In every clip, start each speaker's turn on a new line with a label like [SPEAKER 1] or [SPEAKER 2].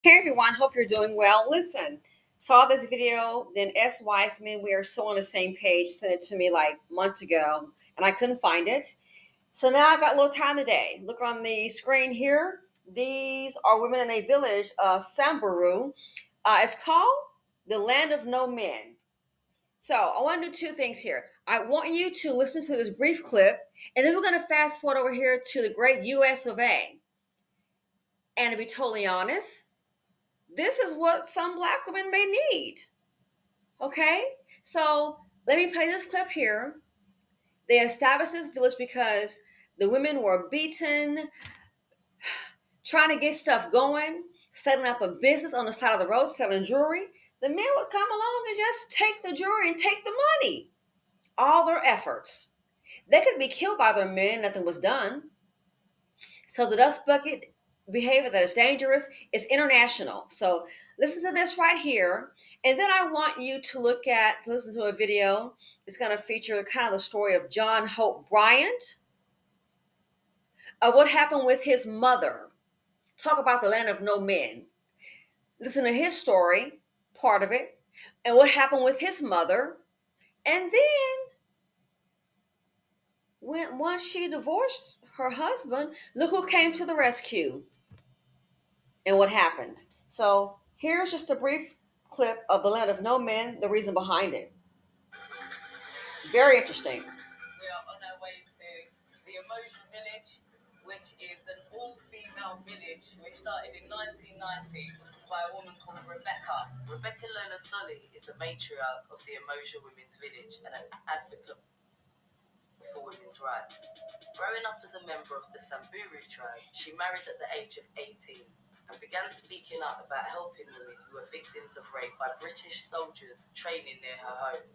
[SPEAKER 1] Hey everyone, hope you're doing well. Listen, saw this video, then S. Wiseman, we are so on the same page, sent it to me like months ago, and I couldn't find it. So now I've got a little time today. Look on the screen here. These are women in a village of Samburu. It's called the Land of No Men. So I want to do two things here. I want you to listen to this brief clip, and then we're going to fast forward over here to the great US of A. And to be totally honest, this is what some black women may need. Okay? So let me play this clip here. They established this village because the women were beaten, trying to get stuff going, setting up a business on the side of the road, selling jewelry. The men would come along and just take the jewelry and take the money. All their efforts. They could be killed by their men, nothing was done. So the dust bucket behavior that is dangerous is international. So listen to this right here. And then I want you to listen to a video. It's going to feature kind of the story of John Hope Bryant, of what happened with his mother. Talk about the land of no men. Listen to his story, part of it, and what happened with his mother. And then once she divorced her husband, look who came to the rescue and what happened. So here's just a brief clip of the land of no men, the reason behind it. Very interesting.
[SPEAKER 2] We are on our way to the Emotion Village, which is an all-female village which started in 1990 by a woman called Rebecca. Rebecca Lola Solly is the matriarch of the Emotion Women's Village and an advocate for women's rights. Growing up as a member of the Samburu tribe, she married at the age of 18 and began speaking up about helping women who were victims of rape by British soldiers training near her home.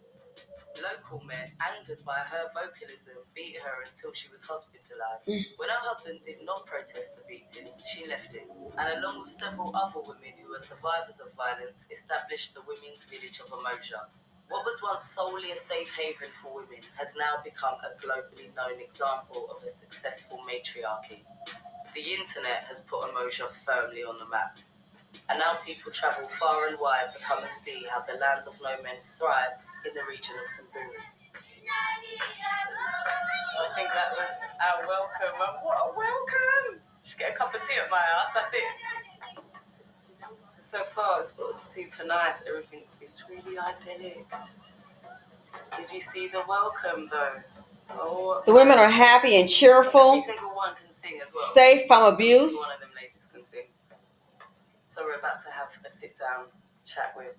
[SPEAKER 2] Local men, angered by her vocalism, beat her until she was hospitalised. When her husband did not protest the beatings, she left him, and along with several other women who were survivors of violence, established the Women's Village of Emotion. What was once solely a safe haven for women has now become a globally known example of a successful matriarchy. The internet has put Emotion firmly on the map. And now people travel far and wide to come and see how the land of no men thrives in the region of Samburu. I think that was our welcome. And what a welcome! Just get a cup of tea at my house, that's it. So far it's got super nice. Everything seems really idyllic. Did you see the welcome though? Oh,
[SPEAKER 1] the women are happy and cheerful.
[SPEAKER 2] Every single one can sing as well.
[SPEAKER 1] Safe from abuse.
[SPEAKER 2] Every single one of them ladies can sing. So we're about to have a sit-down chat with.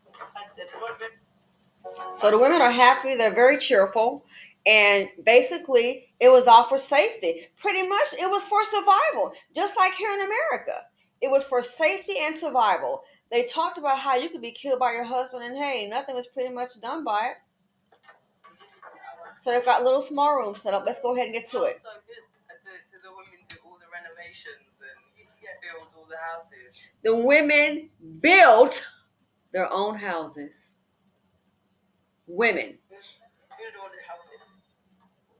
[SPEAKER 1] So the women are happy. They're very cheerful. And basically, it was all for safety. Pretty much, it was for survival. Just like here in America. It was for safety and survival. They talked about how you could be killed by your husband, and hey, nothing was pretty much done by it. So they've got little small rooms set up. Let's go ahead and get to it.
[SPEAKER 2] So good. And to the women do all the renovations and build all the houses.
[SPEAKER 1] The women built their own houses. Women.
[SPEAKER 2] Build all the houses.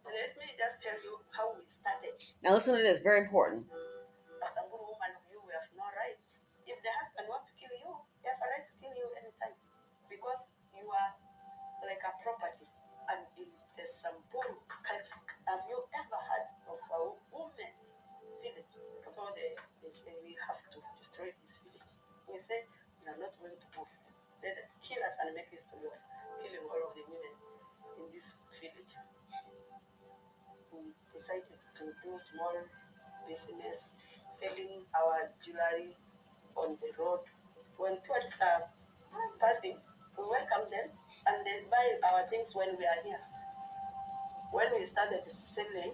[SPEAKER 2] Let me just tell you how we started.
[SPEAKER 1] Now listen to this, very important.
[SPEAKER 2] As a good woman, you have no right. If the husband wants to kill you, he has a right to kill you anytime. Because you are like a property. And in the Samburu culture, have you ever heard of a woman village? So they say we have to destroy this village. We say we are not going to move. Let them kill us and make history of killing all of the women in this village. We decided to do small business, selling our jewelry on the road. When tourists are passing, we welcome them and they buy our things when we are here. When we started selling,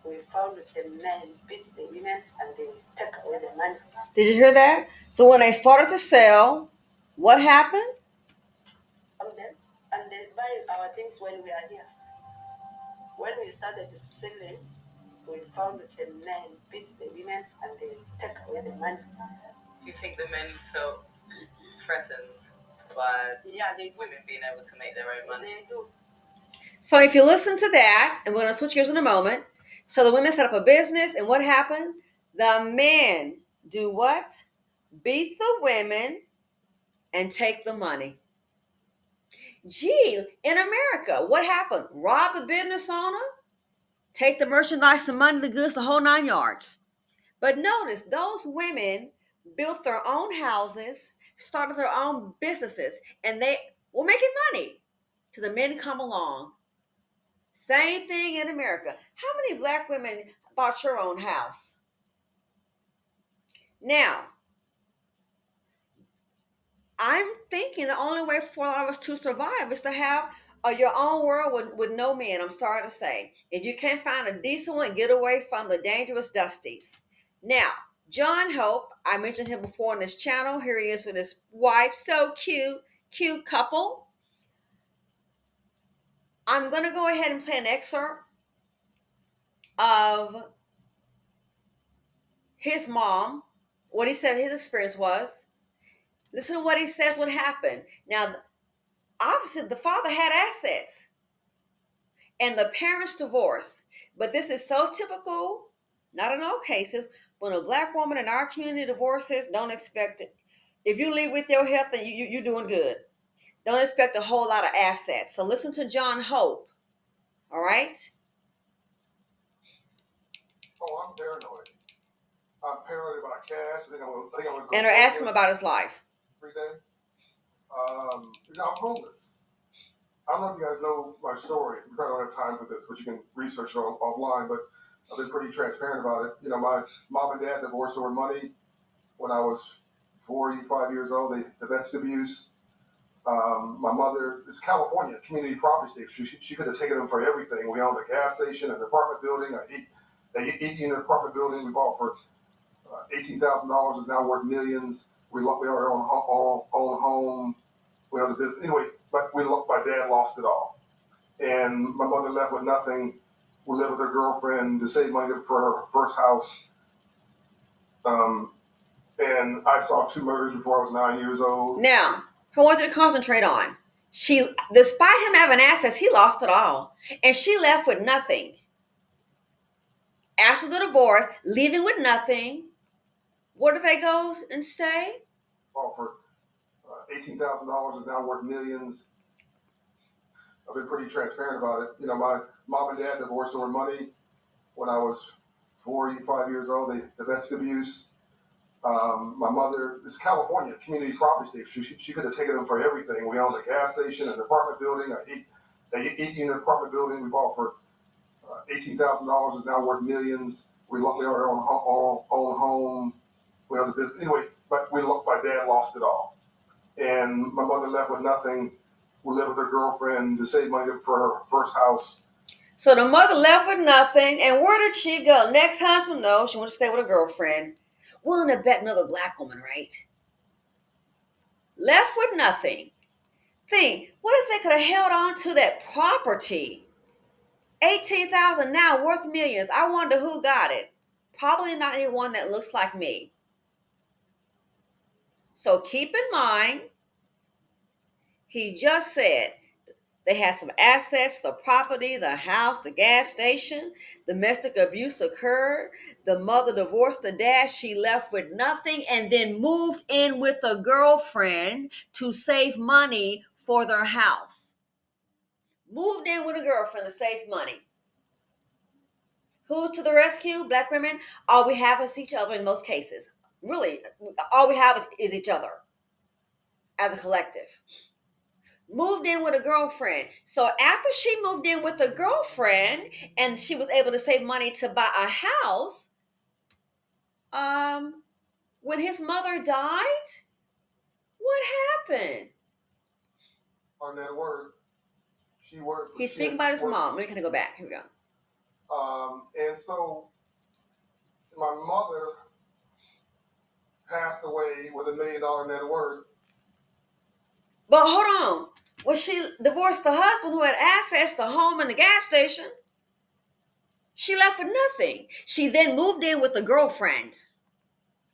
[SPEAKER 2] we found the men beat the women and they take away the money.
[SPEAKER 1] Did you hear that? So when they started to sell, what happened?
[SPEAKER 2] And they buy our things when we are here. When we started selling, we found the men beat the women and they take away the money. Do you think the men felt threatened by the women being able to make their own money? They do.
[SPEAKER 1] So if you listen to that, and we're going to switch gears in a moment. So the women set up a business, and what happened? The men do what? beat the women, and take the money. Gee, in America, what happened? Rob the business owner, take the merchandise, the money, the goods, the whole 9 yards. But notice those women built their own houses, started their own businesses, and they were making money till the men come along. Same thing in America. How many black women bought your own house? Now, I'm thinking the only way for us to survive is to have your own world with no men. I'm sorry to say. If you can't find a decent one, get away from the dangerous dusties. Now, John Hope, I mentioned him before on this channel. Here he is with his wife. So cute, cute couple. I'm going to go ahead and play an excerpt of his mom, what he said his experience was. Listen to what he says what happened. Now, obviously, the father had assets and the parents divorced. But this is so typical, not in all cases. When a black woman in our community divorces, don't expect it. If you leave with your health, then you're doing good. Don't expect a whole lot of assets. So listen to John Hope. All right?
[SPEAKER 3] Oh, I'm paranoid. I'm paranoid about cash. I think I'm gonna go.
[SPEAKER 1] And they're asking him about his life.
[SPEAKER 3] Every day. I was homeless. I don't know if you guys know my story. We probably don't have time for this, but you can research it offline. But I've been pretty transparent about it. You know, my mom and dad divorced over money when I was 45 years old. They domestic abuse. My mother is California, community property state. She could have taken them for everything. We owned a gas station, an apartment building, an eight-unit apartment building we bought for $18,000 is now worth millions. We own our own home. We own a business. Anyway, but my dad lost it all. And my mother left with nothing. We lived with her girlfriend to save money for her first house. And I saw 2 murders before I was 9 years old.
[SPEAKER 1] Now, I wanted to concentrate on. Despite him having assets, he lost it all. And she left with nothing. After the divorce, leaving with nothing, where do they go and stay?
[SPEAKER 3] Well, for $18,000 is now worth millions. I've been pretty transparent about it. You know, my mom and dad divorced over money when I was 45 years old. They domestic abuse. My mother is California, community property state. She could have taken them for everything. We owned a gas station, an apartment building, an eight-unit apartment building we bought for $18,000 is now worth millions. We own our own home. We own a business. Anyway, but my dad lost it all. And my mother left with nothing. We lived with her girlfriend to save money for her first house.
[SPEAKER 1] So the mother left with nothing. And where did she go? Next husband? No, she wanted to stay with her girlfriend. Willing to bet another black woman, right? Left with nothing. Think, what if they could have held on to that property? 18,000 now worth millions. I wonder who got it. Probably not anyone that looks like me. So keep in mind, he just said they had some assets, the property, the house, the gas station. Domestic abuse occurred. The mother divorced the dad. She left with nothing and then moved in with a girlfriend to save money for their house. Moved in with a girlfriend to save money. Who to the rescue? Black women. All we have is each other in most cases. Really, all we have is each other as a collective. Moved in with a girlfriend. So after she moved in with a girlfriend and she was able to save money to buy a house, when his mother died, what happened?
[SPEAKER 3] Our net worth.
[SPEAKER 1] He's speaking about his mom. We're going to go back. Here we go.
[SPEAKER 3] And so my mother passed away with $1 million net worth.
[SPEAKER 1] But hold on. When she divorced the husband who had assets, the home and the gas station, she left with nothing. She then moved in with a girlfriend.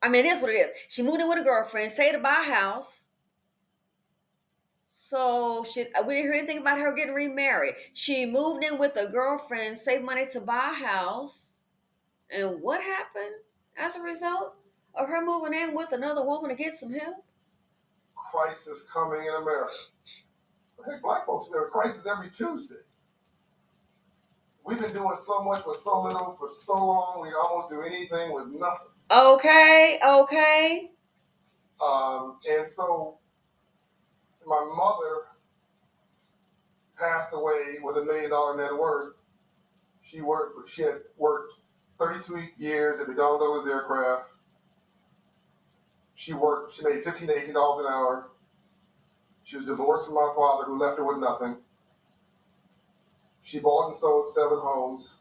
[SPEAKER 1] I mean, it is what it is. She moved in with a girlfriend, saved to buy a house. So we didn't hear anything about her getting remarried. She moved in with a girlfriend, saved money to buy a house. And what happened as a result? of her moving in with another woman to get some help?
[SPEAKER 3] Crisis coming in America. Hey, black folks, there are crises every Tuesday. We've been doing so much with so little for so long, we almost do anything with nothing.
[SPEAKER 1] Okay.
[SPEAKER 3] And so my mother passed away with $1 million net worth. She had worked 32 years at McDonnell Aircraft. She made $15 to $18 an hour. She was divorced from my father, who left her with nothing. She bought and sold 7 homes.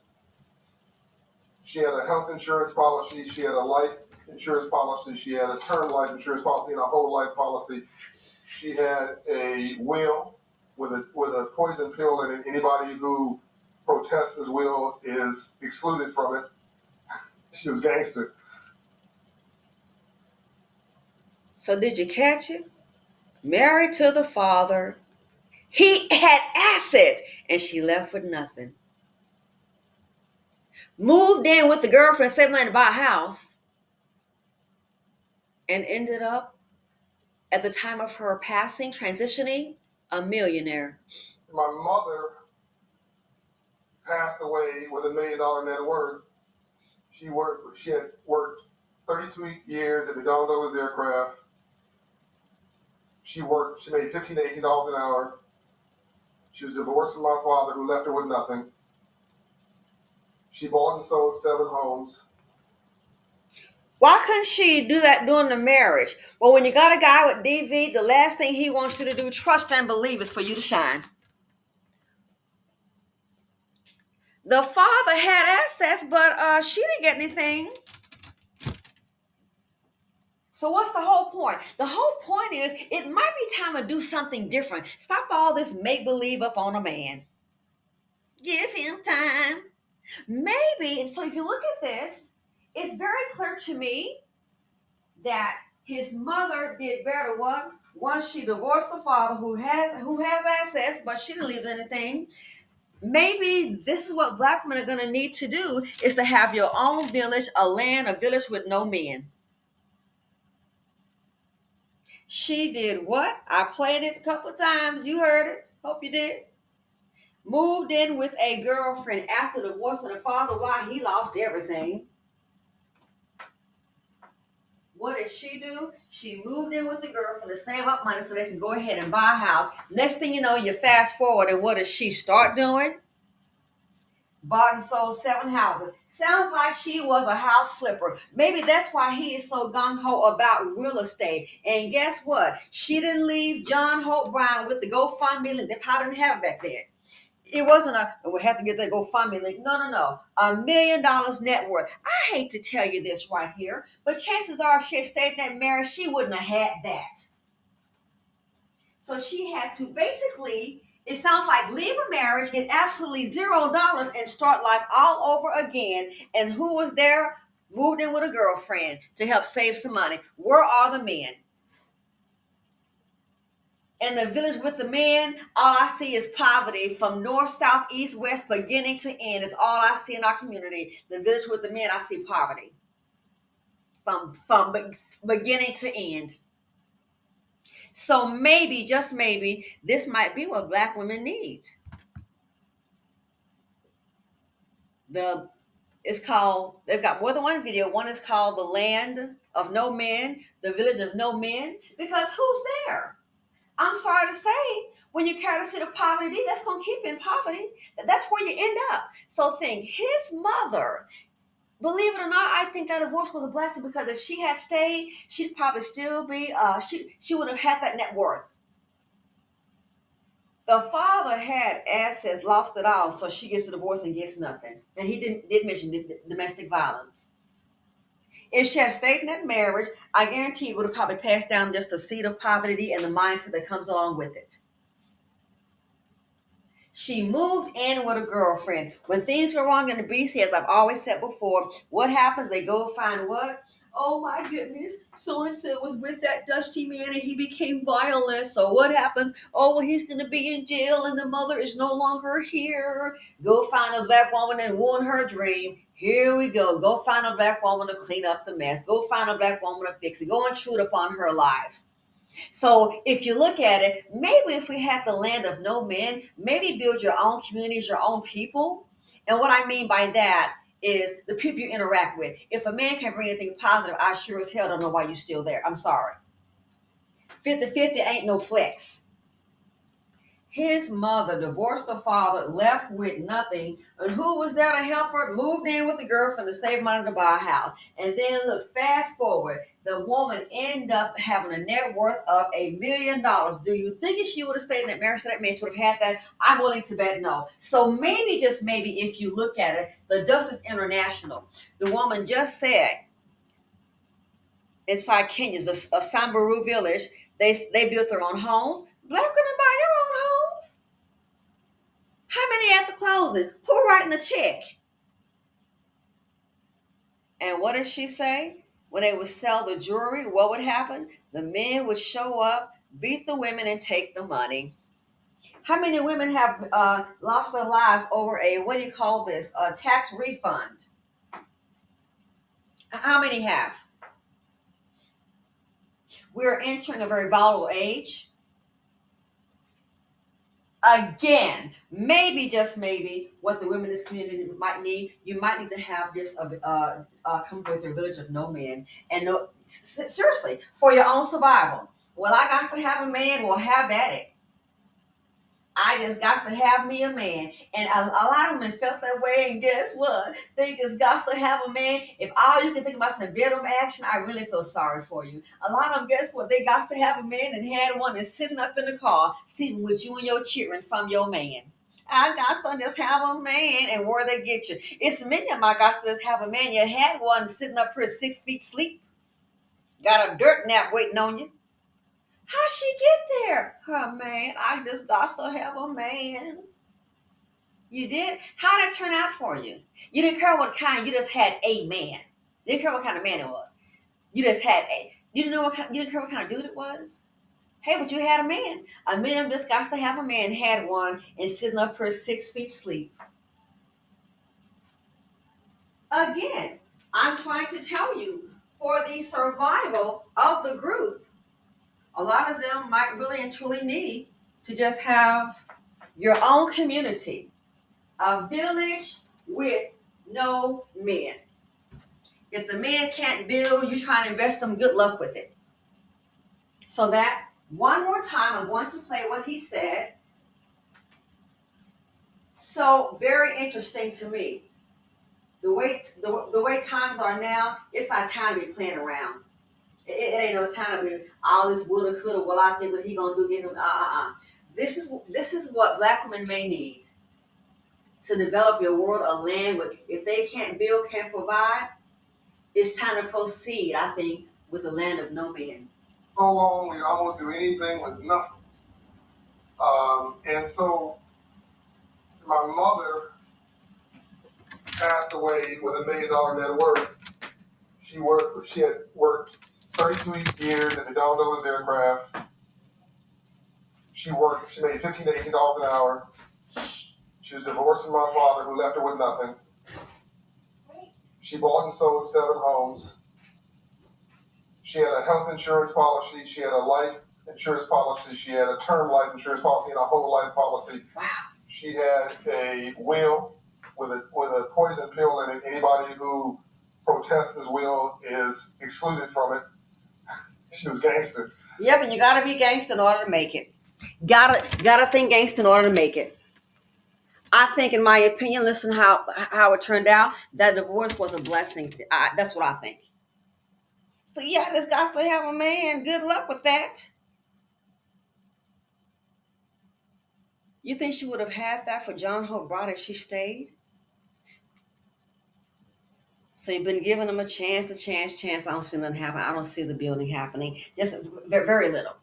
[SPEAKER 3] She had a health insurance policy. She had a life insurance policy. She had a term life insurance policy and a whole life policy. She had a will with a poison pill in it. Anybody who protests this will is excluded from it. She was gangster.
[SPEAKER 1] So did you catch it? Married to the father. He had assets and she left with nothing. Moved in with the girlfriend, saved money to buy a house, and ended up, at the time of her passing, transitioning, a millionaire.
[SPEAKER 3] My mother passed away with $1 million net worth. She had worked 32 years at McDonnell Aircraft. She made $15 to $18 an hour. She was divorced from my father, who left her with nothing. She bought and sold 7 homes.
[SPEAKER 1] Why couldn't she do that during the marriage? Well, when you got a guy with DV, the last thing he wants you to do, trust and believe, is for you to shine. The father had assets, but she didn't get anything. So what's the whole point? The whole point is it might be time to do something different. Stop all this make-believe up on a man. Give him time. Maybe, and so if you look at this, it's very clear to me that his mother did better. One, she divorced the father who has assets, but she didn't leave anything. Maybe this is what black women are going to need to do, is to have your own village, a village with no men. She did what? I played it a couple of times. You heard it. Hope you did. Moved in with a girlfriend after the divorce of the father. Why? He lost everything. What did she do? She moved in with the girlfriend to save up money so they can go ahead and buy a house. Next thing you know, you fast forward, and what does she start doing? Bought and sold 7 houses. Sounds like she was a house flipper. Maybe that's why he is so gung-ho about real estate. And guess what? She didn't leave John Hope Bryant with the GoFundMe link. They probably didn't have it back then. It wasn't we have to get that GoFundMe link. No. $1 million net worth. I hate to tell you this right here, but chances are if she had stayed in that marriage, she wouldn't have had that. So she had to basically, it sounds like, leave a marriage, get absolutely $0, and start life all over again. And who was there? Moved in with a girlfriend to help save some money. Where are the men? In the village with the men, all I see is poverty from north, south, east, west, beginning to end. Is all I see in our community. The village with the men, I see poverty from beginning to end. So maybe, just maybe, this might be what black women need. They've got more than one video. One is called The Land of No Men, The Village of No Men, because who's there? I'm sorry to say, when you carry the seed of poverty, that's going to keep you in poverty. That's where you end up. So think, his mother, believe it or not, I think that divorce was a blessing, because if she had stayed, she'd probably still be, she would have had that net worth. The father had assets, lost it all, so she gets a divorce and gets nothing. And he did mention domestic violence. If she had stayed in that marriage, I guarantee it would have probably passed down just the seed of poverty and the mindset that comes along with it. She moved in with a girlfriend. When things go wrong in the BC, as I've always said before, what happens? They go find what? Oh my goodness, so-and-so was with that dusty man and he became violent. So what happens? Oh, well, he's going to be in jail and the mother is no longer here. Go find a black woman and ruin her dream. Here we go. Go find a black woman to clean up the mess. Go find a black woman to fix it. Go intrude upon her lives. So if you look at it, maybe if we had the land of no men, maybe build your own communities, your own people. And what I mean by that is the people you interact with. If a man can bring anything positive, I sure as hell don't know why you're still there. I'm sorry. 50-50 ain't no flex. His mother divorced the father, left with nothing, and who was there to help her? Moved in with the girlfriend to save money to buy a house. And then look, fast forward, the woman ended up having a net worth of $1 million. Do you think if she would have stayed in that marriage to that man, she would have had that? I'm willing to bet no. So maybe, just maybe, if you look at it, the dust is international. The woman just said inside Kenya's a Samburu village, they built their own homes. Black women buy their own homes. How many after closing? Who writing the check? And what did she say? When they would sell the jewelry, what would happen? The men would show up, beat the women, and take the money. How many women have lost their lives over a, what do you call this, a tax refund? How many have? We're entering a very volatile age. Again, maybe, just maybe, what the women in this community might need, you might need to have just come with your village of no men. And no, seriously, for your own survival. Well, I got to have a man. Well, have at it. I just got to have me a man. And a lot of women felt that way. And guess what? They just got to have a man. If all you can think about some bedroom action, I really feel sorry for you. A lot of them, guess what? They got to have a man and had one that's sitting up in the car, sitting with you and your children from your man. I got to just have a man, and where they get you. It's many of them. I got to just have a man. You had one sitting up here 6 feet sleep. Got a dirt nap waiting on you. How'd she get there? Her man. I just got to have a man. You did? How did it turn out for you? You didn't care what kind. You just had a man. You didn't care what kind of man it was. You just had a. You didn't know what kind. You didn't care what kind of dude it was. Hey, but you had a man. A man just got to have a man. Had one and sitting up here 6 feet sleep. Again, I'm trying to tell you, for the survival of the group, a lot of them might really and truly need to just have your own community, a village with no men. If the men can't build, you try to invest them, good luck with it. So that, one more time, I'm going to play what he said. So very interesting to me. The way times are now, it's not time to be playing around. It ain't no time to be all this woulda, coulda, well, I think what he gonna do, get him, This is what black women may need to develop your world of land. With, if they can't build, can't provide, it's time to proceed, I think, with the land of no man.
[SPEAKER 3] So long, we almost do anything with nothing. And so my mother passed away with $1 million net worth. She had worked 32 years in the Donald aircraft. She made $15 to $18 an hour. She was divorced from my father, who left her with nothing. She bought and sold 7 homes. She had a health insurance policy. She had a life insurance policy. She had a term life insurance policy and a whole life policy.
[SPEAKER 1] Wow.
[SPEAKER 3] She had a will with a poison pill in it. Anybody who protests this will is excluded from it. She was gangster.
[SPEAKER 1] Yep, and you gotta be gangster in order to make it. Gotta think gangster in order to make it. I think, in my opinion, listen how it turned out, that divorce was a blessing. That's what I think. So yeah, this got to have a man. Good luck with that. You think she would have had that for John Hope Bryant if she stayed? So you've been giving them a chance. I don't see nothing happen. I don't see the building happening. Just very little.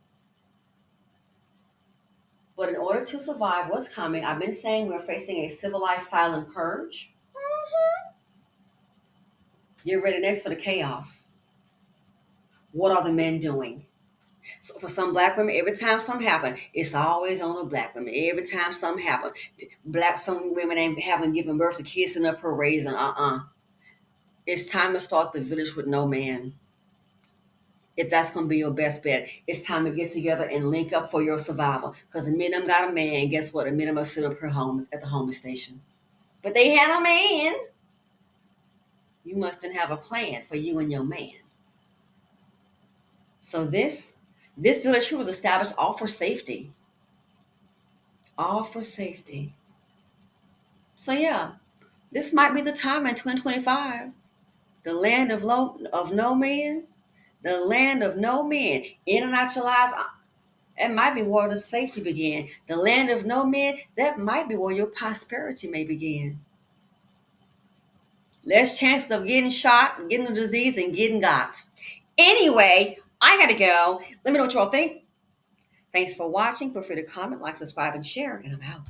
[SPEAKER 1] But in order to survive what's coming, I've been saying we're facing a civilized silent purge. Get ready next for the chaos. What are the men doing? So for some black women, every time something happens, it's always on the black women. Every time something happens, some women haven't given birth to kids and up her raising. It's time to start the village with no man. If that's going to be your best bet, it's time to get together and link up for your survival. Because the men of them got a man, and guess what? The men of them sit up here homeless at the homeless station. But they had a man. You must then have a plan for you and your man. So this village here was established all for safety. All for safety. So yeah, this might be the time in 2025. The land of no man, the land of no man. In and out your lives, it might be where the safety began. The land of no man, that might be where your prosperity may begin. Less chance of getting shot, getting a disease, and getting got. Anyway, I gotta go. Let me know what you all think. Thanks for watching. Feel free to comment, like, subscribe, and share, and I'm out.